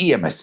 EMS,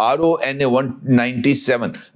RO NA 197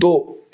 2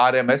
RMS,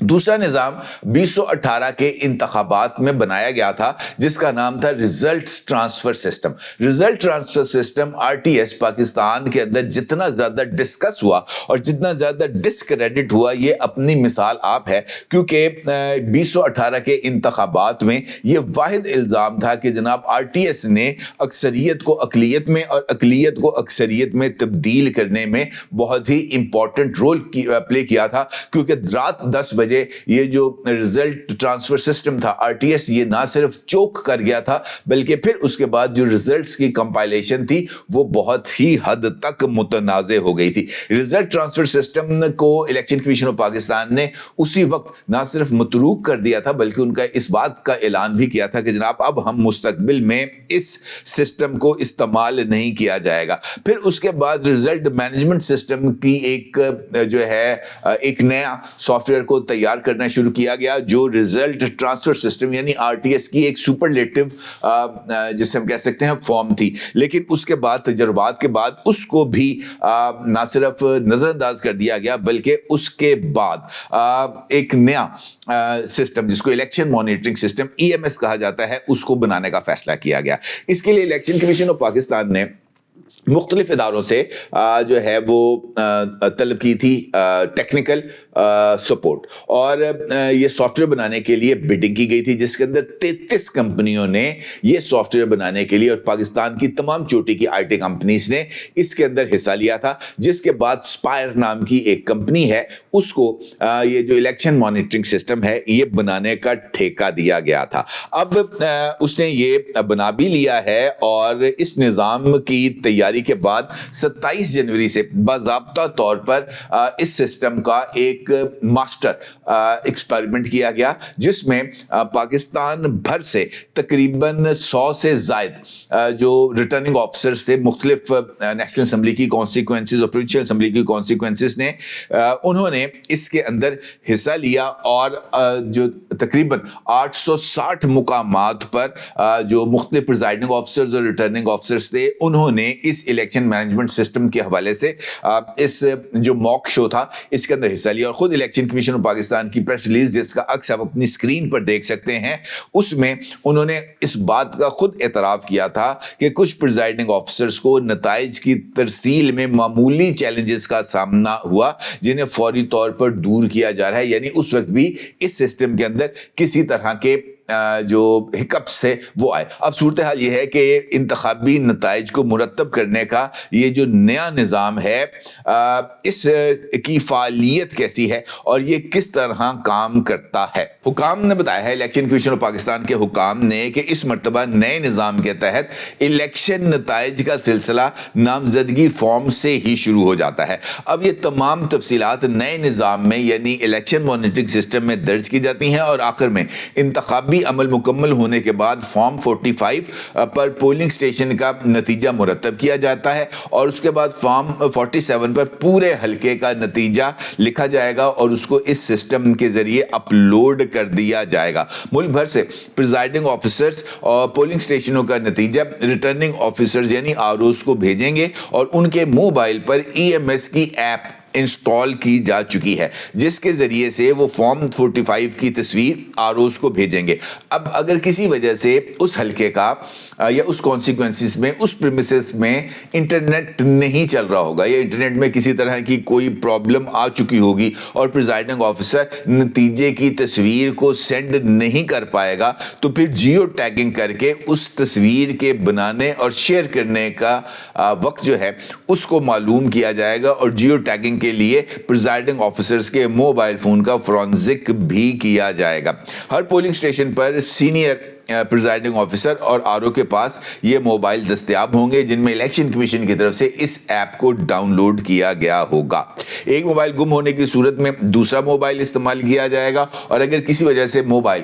دوسرا نظام 2018 کے انتخابات میں بنایا گیا تھا جس کا نام تھا result transfer system. Result transfer system RTS Pakistan کے اندر جتنا زیادہ ڈسکس ہوا اور جتنا زیادہ ڈسکریڈٹ ہوا یہ اپنی مثال آپ ہے, کیونکہ 2018 کے انتخابات میں یہ واحد الزام تھا کہ جناب RTS نے اکثریت کو اقلیت میں اور اقلیت کو اکثریت میں تبدیل کرنے میں بہت ہی امپورٹنٹ رول پلے کیا تھا, کیونکہ رات 10 بجے یہ جو ریزلٹ ٹرانسفر سسٹم تھا RTS یہ نہ صرف چوک کر گیا تھا بلکہ پھر اس کے بعد جو ریزلٹس کی کمپائلیشن تھی وہ بہت ہی حد تک متنازع ہو گئی تھی. ریزلٹ ٹرانسفر سسٹم کو الیکشن کمیشن آف پاکستان نے اسی وقت نہ صرف متروک کر دیا تھا بلکہ ان کا اس بات کا اعلان بھی کیا تھا کہ جناب اب ہم مستقبل میں اس سسٹم کو استعمال نہیں کیا جائے گا. پھر اس کے بعد ریزلٹ مینجمنٹ سسٹم کی ایک جو ہے ایک نیا سافٹ ویئر کو تیار کرنا شروع کیا گیا جو ریزلٹ ٹرانسفر سسٹم یعنی RTS کی ایک سپرلیٹو جسے ہم کہہ سکتے ہیں فارم تھی. لیکن اس کے بعد تجربات کے بعد اس کو بھی نہ صرف نظر انداز کر دیا گیا بلکہ اس کے بعد ایک نیا سسٹم جس کو الیکشن مانیٹرنگ سسٹم EMS کہا جاتا ہے اس کو بنانے کا فیصلہ کیا گیا. اس کے لیے الیکشن کمیشن آف پاکستان نے مختلف اداروں سے جو ہے وہ طلب کی تھی ٹیکنیکل سپورٹ, اور یہ سافٹ ویئر بنانے کے لیے بیڈنگ کی گئی تھی جس کے اندر 33 کمپنیوں نے یہ سافٹ ویئر بنانے کے لیے اور پاکستان کی تمام چوٹی کی IT کمپنیز نے اس کے اندر حصہ لیا تھا. جس کے بعد اسپائر نام کی ایک کمپنی ہے اس کو یہ جو الیکشن مانیٹرنگ سسٹم ہے یہ بنانے کا ٹھیکہ دیا گیا تھا. اب اس نے یہ بنا بھی لیا ہے اور اس نظام کی تیاری کے بعد 27 جنوری سے باضابطہ طور پر اس سسٹم کا ایک ماسٹر ایکسپیریمنٹ کیا گیا جس میں پاکستان بھر سے تقریباً 100 سے زائد جو ریٹرننگ آفیسرز تھے مختلف نیشنل اسمبلی کی کانسیکوینسز اور پروونشل اسمبلی کی کانسیکوینسز نے انہوں نے اس کے اندر حصہ لیا اور جو تقریباً 860 مقامات پر جو مختلف پریزائڈنگ آفیسرز اور ریٹرننگ آفیسرز تھے انہوں نے اس الیکشن مینجمنٹ سسٹم کے حوالے سے اس جو موک شو تھا اس کے اندر حصہ لیا. اور خود الیکشن کمیشن آف پاکستان کی پریس ریلیز جس کا عکس آپ اپنی اسکرین پر دیکھ سکتے ہیں اس میں انہوں نے اس بات کا خود اعتراف کیا تھا کہ کچھ پریزائڈنگ آفیسرز کو نتائج کی ترسیل میں معمولی چیلنجز کا سامنا ہوا جنہیں فوری طور پر دور کیا جا رہا ہے. یعنی اس وقت بھی اس سسٹم کے اندر کسی طرح کے جو ہکپس تھے وہ آئے. اب صورتحال یہ ہے کہ انتخابی نتائج کو مرتب کرنے کا یہ جو نیا نظام ہے اس کی فعالیت کیسی ہے اور یہ کس طرح کام کرتا ہے. حکام نے بتایا ہے, الیکشن کمیشن آف پاکستان کے حکام نے, کہ اس مرتبہ نئے نظام کے تحت الیکشن نتائج کا سلسلہ نامزدگی فارم سے ہی شروع ہو جاتا ہے. اب یہ تمام تفصیلات نئے نظام میں یعنی الیکشن مانیٹرنگ سسٹم میں درج کی جاتی ہیں اور آخر میں انتخابی عمل مکمل ہونے کے بعد فارم 45 پر پولنگ سٹیشن کا نتیجہ مرتب کیا جاتا ہے اور اس کے بعد فارم 47 پر پورے حلقے کا نتیجہ لکھا جائے گا اور اس کو اس سسٹم کے ذریعے اپلوڈ کر دیا جائے گا. ملک بھر سے پریزائڈنگ آفیسرز اور پولنگ سٹیشنوں کا نتیجہ ریٹرننگ آفیسرز یعنی ROs کو بھیجیں گے اور ان کے موبائل پر EMS کی ایپ انسٹال کی جا چکی ہے جس کے ذریعے سے وہ فارم 45 کی تصویر ROs کو بھیجیں گے. اب اگر کسی وجہ سے اس حلقے کا یا اس کانسیکوینسز میں اس پریمیسز میں انٹرنیٹ نہیں چل رہا ہوگا یا انٹرنیٹ میں کسی طرح کی کوئی پرابلم آ چکی ہوگی اور پریزائڈنگ آفیسر نتیجے کی تصویر کو سینڈ نہیں کر پائے گا تو پھر جیو ٹیگنگ کر کے اس تصویر کے بنانے اور شیئر کرنے کا وقت جو ہے اس کو معلوم کیا جائے گا اور جیو ٹیگنگ کے لیے پریزائڈنگ آفیسرز کے موبائل فون کا فورنزک بھی کیا جائے گا. ہر پولنگ سٹیشن پر سینئر پریزائڈنگ آفیسر اور RO کے پاس یہ موبائل دستیاب ہوں گے جن میں الیکشن کمیشن کی طرف سے اس ایپ کو ڈاؤن لوڈ کیا گیا ہوگا. ایک موبائل گم ہونے کی صورت میں دوسرا موبائل استعمال کیا جائے گا اور اگر کسی وجہ سے موبائل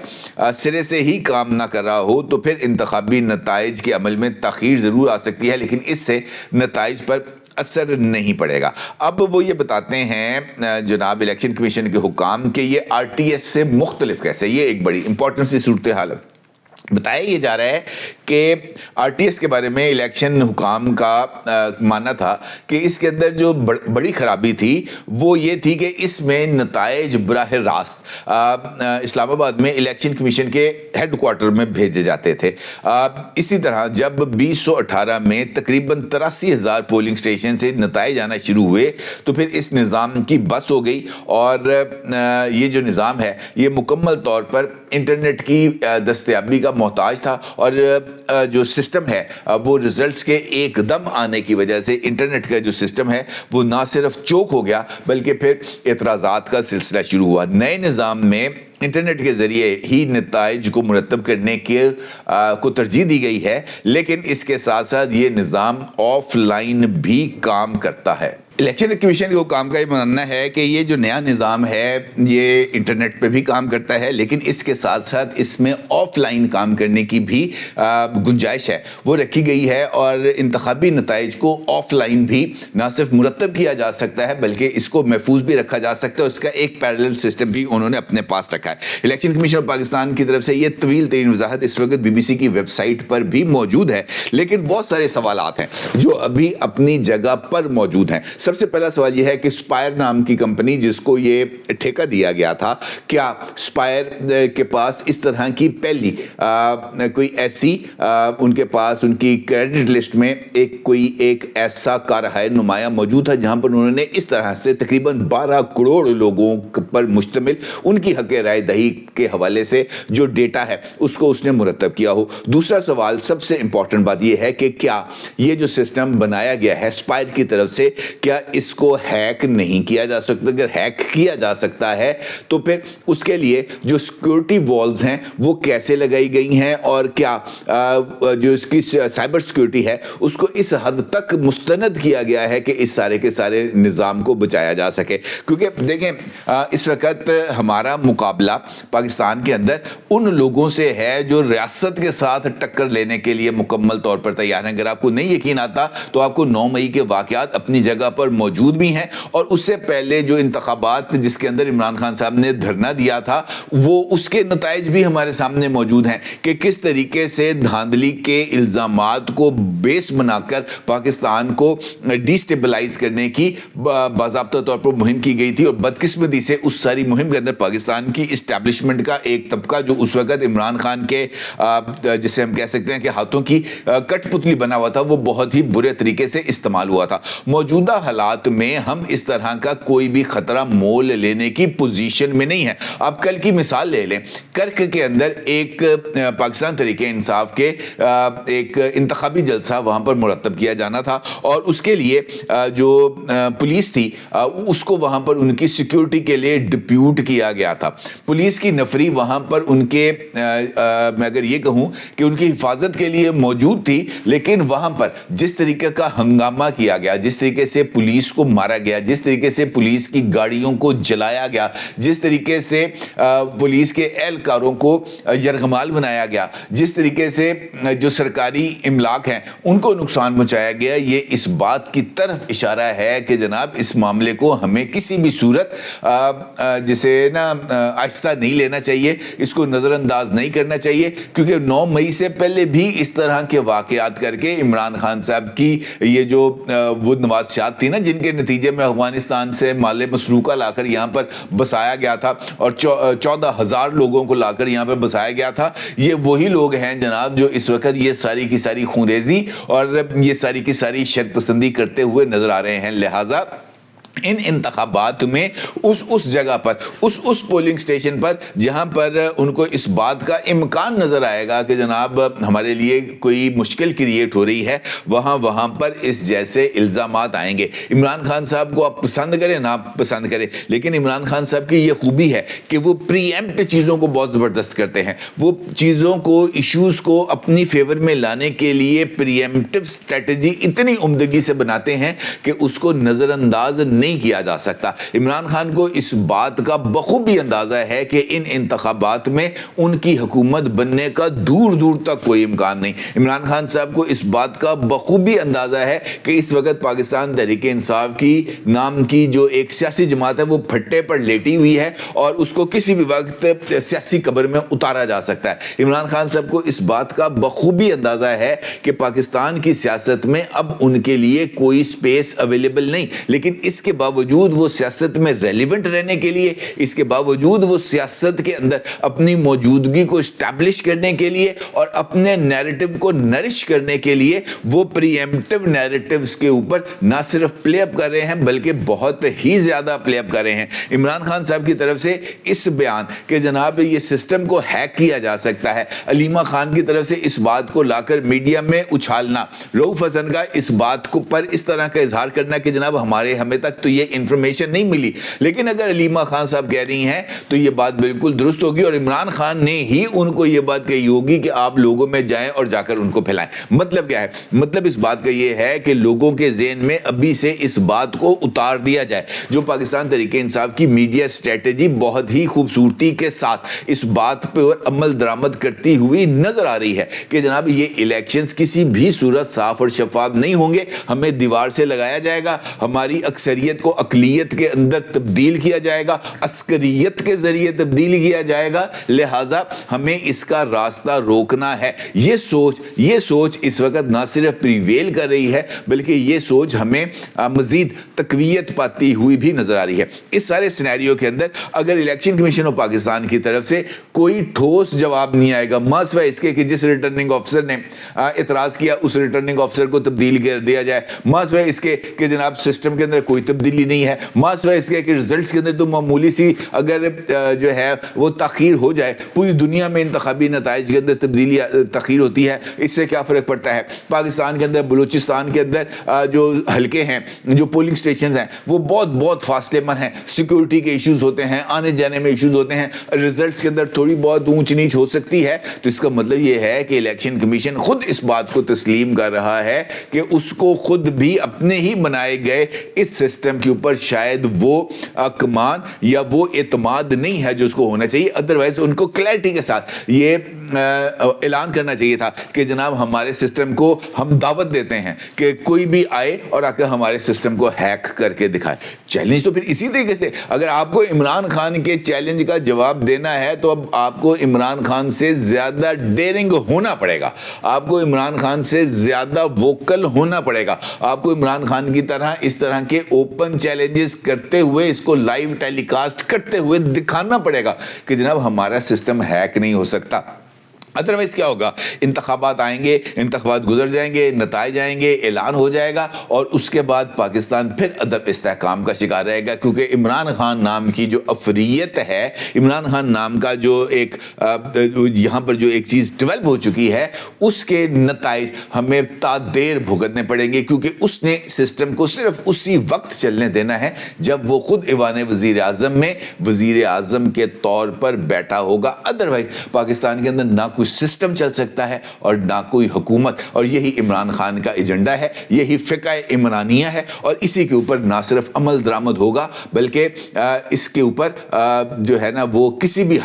سرے سے ہی کام نہ کر رہا ہو تو پھر انتخابی نتائج کے عمل میں تاخیر ضرور آ سکتی ہے لیکن اس سے نتائج پر اثر نہیں پڑے گا. اب وہ یہ بتاتے ہیں جناب الیکشن کمیشن کے حکام کہ یہ RTS سے مختلف کیسے. یہ ایک بڑی امپورٹنٹ سی صورتحال ہے. بتایا یہ جا رہا ہے کہ آر ٹی ایس کے بارے میں الیکشن حکام کا ماننا تھا کہ اس کے اندر جو بڑی خرابی تھی وہ یہ تھی کہ اس میں نتائج براہ راست اسلام آباد میں الیکشن کمیشن کے ہیڈ کوارٹر میں بھیجے جاتے تھے. اسی طرح جب 2018 میں تقریباً 83,000 پولنگ اسٹیشن سے نتائج آنا شروع ہوئے تو پھر اس نظام کی بس ہو گئی, اور یہ جو نظام ہے یہ مکمل طور پر انٹرنیٹ کی دستیابی کا محتاج تھا, اور جو سسٹم ہے وہ ریزلٹس کے ایک دم آنے کی وجہ سے انٹرنیٹ کا جو سسٹم ہے وہ نہ صرف چوک ہو گیا بلکہ پھر اعتراضات کا سلسلہ شروع ہوا. نئے نظام میں انٹرنیٹ کے ذریعے ہی نتائج کو مرتب کرنے کو ترجیح دی گئی ہے, لیکن اس کے ساتھ ساتھ یہ نظام آف لائن بھی کام کرتا ہے. الیکشن کمیشن کے حکام کا یہ ماننا ہے کہ یہ جو نیا نظام ہے یہ انٹرنیٹ پہ بھی کام کرتا ہے, لیکن اس کے ساتھ ساتھ اس میں آف لائن کام کرنے کی بھی گنجائش ہے وہ رکھی گئی ہے, اور انتخابی نتائج کو آف لائن بھی نہ صرف مرتب کیا جا سکتا ہے بلکہ اس کو محفوظ بھی رکھا جا سکتا ہے. اس کا ایک پیرلل سسٹم بھی انہوں نے اپنے پاس رکھا ہے. الیکشن کمیشن آف پاکستان کی طرف سے یہ طویل ترین وضاحت اس وقت بی بی سی کی ویب سائٹ پر بھی موجود ہے, لیکن بہت سارے سوالات ہیں جو ابھی اپنی جگہ پر موجود ہیں. سب سے پہلا سوال یہ ہے کہ اسپائر نام کی کمپنی جس کو یہ ٹھیکہ دیا گیا تھا, کیا اسپائر کے پاس اس طرح کی پہلی کوئی ایسی ان کے پاس ان کی کریڈٹ لسٹ میں ایک ایسا کارہائے نمایاں موجود تھا جہاں پر انہوں نے اس طرح سے تقریباً 12 کروڑ لوگوں پر مشتمل ان کی حق رائے دہی کے حوالے سے جو ڈیٹا ہے اس کو اس نے مرتب کیا ہو. دوسرا سوال, سب سے امپورٹنٹ بات یہ ہے کہ کیا یہ جو سسٹم بنایا گیا ہے اسپائر کی طرف سے, کیا اس کو ہیک نہیں کیا جا سکتا؟ اگر ہیک کیا جا سکتا ہے تو پھر اس کے لیے جو سیکورٹی والز ہیں وہ کیسے لگائی گئی ہیں, اور کیا جو اس کی سائبر سیکورٹی ہے اس کو اس حد تک مستند کیا گیا ہے کہ اس سارے کے سارے نظام کو بچایا جا سکے. کیونکہ دیکھیں اس وقت ہمارا مقابلہ پاکستان کے اندر ان لوگوں سے ہے جو ریاست کے ساتھ ٹکر لینے کے لیے مکمل طور پر تیار ہیں. اگر آپ کو نہیں یقین آتا تو آپ کو 9 مئی کے واقعات اپنی جگہ پر موجود بھی ہیں, اور اس سے پہلے جو انتخابات جس کے اندر عمران خان صاحب نے دھرنا دیا تھا وہ اس کے نتائج بھی ہمارے سامنے موجود ہیں کہ کس طریقے سے دھاندلی کے الزامات کو بیس بنا کر پاکستان کو ڈیسٹیبلائز کرنے کی باضابطہ طور پر مہم کی گئی تھی, اور بدقسمتی سے اس ساری مہم کے اندر پاکستان کی اسٹیبلشمنٹ کا ایک طبقہ جو اس وقت عمران خان کے جسے ہم کہہ سکتے ہیں کہ ہاتھوں کی کٹ پتلی بنا ہوا تھا وہ بہت ہی برے طریقے سے استعمال ہوا تھا. موجودہ حالات میں ہم اس طرح کا کوئی بھی خطرہ مول لینے کی پوزیشن میں نہیں ہے. آپ کل کی مثال لے لیں, کرک کے اندر ایک پاکستان تحریک انصاف کے ایک انتخابی جلسہ وہاں پر مرتب کیا جانا تھا, اور اس کے لیے جو پولیس تھی اس کو وہاں پر ان کی سیکیورٹی کے لیے ڈپیوٹ کیا گیا تھا. پولیس کی نفری وہاں پر ان کے میں اگر یہ کہوں کہ ان کی حفاظت کے لیے موجود تھی, لیکن وہاں پر جس طریقے کا ہنگامہ کیا گیا, جس طریقے سے پولیس کو مارا گیا, جس طریقے سے پولیس کی گاڑیوں کو جلایا گیا, جس طریقے سے پولیس کے اہلکاروں کو یرغمال بنایا گیا, جس طریقے سے جو سرکاری املاک ہیں ان کو نقصان پہنچایا گیا, یہ اس بات کی طرف اشارہ ہے کہ جناب اس معاملے کو ہمیں کسی بھی صورت جسے نا آہستہ نہیں لینا چاہیے, اس کو نظر انداز نہیں کرنا چاہیے, کیونکہ 9 مئی سے پہلے بھی اس طرح کے واقعات کر کے عمران خان صاحب کی یہ جو وہ نوازشات تھی نا جن کے نتیجے میں افغانستان سے مال مسروقہ لا کر یہاں پر بسایا گیا تھا اور 14,000 لوگوں کو لا کر یہاں پر بسایا گیا تھا, یہ وہی لوگ ہیں جناب جو اس وقت یہ ساری کی ساری خونریزی اور یہ ساری کی ساری شر پسندی کرتے ہوئے نظر آ رہے ہیں. لہٰذا ان انتخابات میں اس جگہ پر اس پولنگ سٹیشن پر جہاں پر ان کو اس بات کا امکان نظر آئے گا کہ جناب ہمارے لیے کوئی مشکل کریٹ ہو رہی ہے, وہاں پر اس جیسے الزامات آئیں گے. عمران خان صاحب کو آپ پسند کریں نہ پسند کریں, لیکن عمران خان صاحب کی یہ خوبی ہے کہ وہ پری ایمپٹ چیزوں کو بہت زبردست کرتے ہیں. وہ چیزوں کو, ایشوز کو اپنی فیور میں لانے کے لیے پری ایمپٹیو اسٹریٹجی اتنی عمدگی سے بناتے ہیں کہ اس کو نظر انداز نہیں کیا جا سکتا۔ عمران خان کو اس بات کا بخوبی اندازہ ہے کہ ان انتخابات میں ان کی حکومت بننے کا دور دور تک کوئی امکان نہیں۔ عمران خان صاحب کو اس بات کا بخوبی اندازہ ہے کہ اس وقت پاکستان تحریک انصاف کی نام کی جو ایک سیاسی جماعت ہے وہ پھٹے پر لیٹی ہوئی ہے اور اس کو کسی بھی وقت سیاسی قبر میں اتارا جا سکتا ہے۔ عمران خان صاحب کو اس بات کا بخوبی اندازہ ہے کہ پاکستان کی سیاست میں اب ان کے لیے کوئی سپیس اویلیبل نہیں، لیکن اس کے باوجود وہ سیاست میں ریلیونٹ رہنے کے لیے، اس کے باوجود وہ سیاست کے اندر اپنی موجودگی کو اسٹیبلش کرنے کے لیے اور اپنے نیریٹو کو نرش کرنے کے لیے وہ پری ایمپٹیو نیریٹوز کے اوپر نہ صرف پلے اپ کر رہے ہیں بلکہ بہت ہی زیادہ پلے اپ کر رہے ہیں۔ عمران خان صاحب کی طرف سے اس بیان کہ جناب یہ سسٹم کو ہیک کیا جا سکتا ہے، علیمہ خان کی طرف سے اس بات کو لا کر میڈیا میں اچھالنا، رؤوف حسن کا اس بات کو پر اس طرح کا اظہار کرنا کہ جناب ہمیں تک تو یہ انفارمیشن نہیں ملی، لیکن اگر علیمہ خان صاحب کہہ رہی ہیں تو یہ بات بالکل درست ہوگی اور عمران خان نے ہی ان کو یہ بات کہی ہوگی کہ آپ لوگوں میں جائیں اور جا کر ان کو پھیلائیں۔ مطلب کیا ہے؟ مطلب اس بات کا یہ ہے کہ لوگوں کے ذہن میں ابھی سے اس بات کو اتار دیا جائے۔ جو پاکستان تحریک انصاف کی میڈیا اسٹریٹجی بہت ہی خوبصورتی کے ساتھ اس بات پہ عمل درآمد کرتی ہوئی نظر آ رہی ہے کہ جناب یہ الیکشنز کسی بھی صورت صاف اور شفاف نہیں ہوں گے، ہمیں دیوار سے لگایا جائے گا، ہماری اکثریت کو اقلیت کے اندر تبدیل کیا جائے گا، عسکریت کے ذریعے تبدیل کیا جائے گا، لہٰذا ہمیں اس کا راستہ روکنا ہے۔ یہ سوچ اس وقت نہ صرف پریویل کر رہی ہے بلکہ یہ سوچ ہمیں مزید تقویت پاتی ہوئی بھی نظر آ رہی ہے۔ اس سارے سینیریو کے اندر اگر الیکشن کمیشن آف پاکستان کی طرف سے کوئی ٹھوس جواب نہیں آئے گا، ماسوائے اس کے کہ جس ریٹرننگ آفیسر نے اعتراض کیا اس ریٹرننگ آفیسر کو تبدیل کر دیا جائے، ماسوائے اس کے کہ جناب سسٹم کے اندر کوئی تبدیلی نہیں ہے، ماسوائے اس کے کہ ریزلٹس کے اندر تو معمولی سی اگر جو ہے وہ تاخیر ہو جائے، پوری دنیا میں انتخابی نتائج کے اندر تبدیلی تاخیر ہوتی ہے، اس سے کیا فرق پڑتا ہے؟ پاکستان کے اندر بلوچستان کے اندر جو حلقے ہیں، جو پولنگ سٹیشنز ہیں وہ بہت فاصلے مند ہیں، سیکیورٹی کے ایشوز ہوتے ہیں، آنے جانے میں ایشوز ہوتے ہیں، ریزلٹس کے اندر تھوڑی بہت اونچ نیچ ہو سکتی ہے۔ تو اس کا مطلب یہ ہے کہ الیکشن کمیشن خود اس بات کو تسلیم کر رہا ہے کہ اس کو خود بھی اپنے ہی بنائے گئے اس سسٹم کے اوپر شاید وہ کمان یا وہ اعتماد نہیں ہے جو اس کو ہونا چاہیے۔ ادروائز ان کو کلیئرٹی کے ساتھ یہ اعلان کرنا چاہیے تھا کہ جناب ہمارے سسٹم کو ہم دعوت دیتے ہیں کہ کوئی بھی آئے اور آ کے ہمارے سسٹم کو ہیک کر کے دکھائے۔ چیلنج تو پھر اسی طریقے سے اگر آپ کو عمران خان کے چیلنج کا جواب دینا ہے تو اب آپ کو عمران خان سے زیادہ ڈیرنگ ہونا پڑے گا، آپ کو عمران خان سے زیادہ ووکل ہونا پڑے گا، آپ کو عمران خان کی طرح اس طرح کے اوپن چیلنجز کرتے ہوئے اس کو لائیو ٹیلی کاسٹ کرتے ہوئے دکھانا پڑے گا کہ جناب ہمارا سسٹم ہیک نہیں ہو سکتا۔ ادروائز کیا ہوگا؟ انتخابات آئیں گے، انتخابات گزر جائیں گے، نتائج آئیں گے، اعلان ہو جائے گا اور اس کے بعد پاکستان پھر عدم استحکام کا شکار رہے گا، کیونکہ عمران خان نام کی جو افریت ہے، عمران خان نام کا جو ایک یہاں پر جو ایک چیز ڈیولپ ہو چکی ہے، اس کے نتائج ہمیں تا دیر بھگتنے پڑیں گے، کیونکہ اس نے سسٹم کو صرف اسی وقت چلنے دینا ہے جب وہ خود ایوان وزیر اعظم میں وزیر اعظم کے طور پر بیٹھا ہوگا۔ ادروائز پاکستان کے اندر نہ کوئی سسٹم چل سکتا ہے اور نہ کوئی حکومت، اور یہی عمران خان کا ایجنڈا ہے، یہی فقہ عمرانیہ ہے، اور اسی کے اوپر نہ صرف عمل درآمد ہوگا بلکہ اس کے اوپر جو ہے نا وہ کسی بھی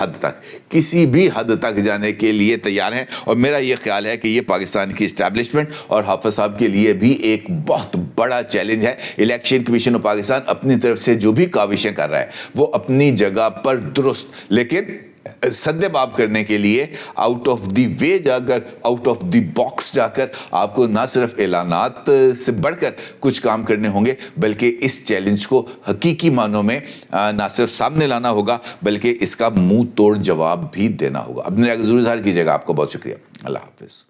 حد تک جانے کے لیے تیار ہیں۔ اور میرا یہ خیال ہے کہ یہ پاکستان کی اسٹیبلشمنٹ اور حافظ صاحب کے لیے بھی ایک بہت بڑا چیلنج ہے۔ الیکشن کمیشن آف پاکستان اپنی طرف سے جو بھی کاوشیں کر رہا ہے وہ اپنی جگہ پر درست، لیکن سد باب کرنے کے لیے آؤٹ آف دی وے جا کر، آؤٹ آف دی باکس جا کر آپ کو نہ صرف اعلانات سے بڑھ کر کچھ کام کرنے ہوں گے بلکہ اس چیلنج کو حقیقی معنوں میں نہ صرف سامنے لانا ہوگا بلکہ اس کا منہ توڑ جواب بھی دینا ہوگا۔ اپنے ضرور اظہار کیجیے گا۔ آپ کو بہت شکریہ۔ اللہ حافظ۔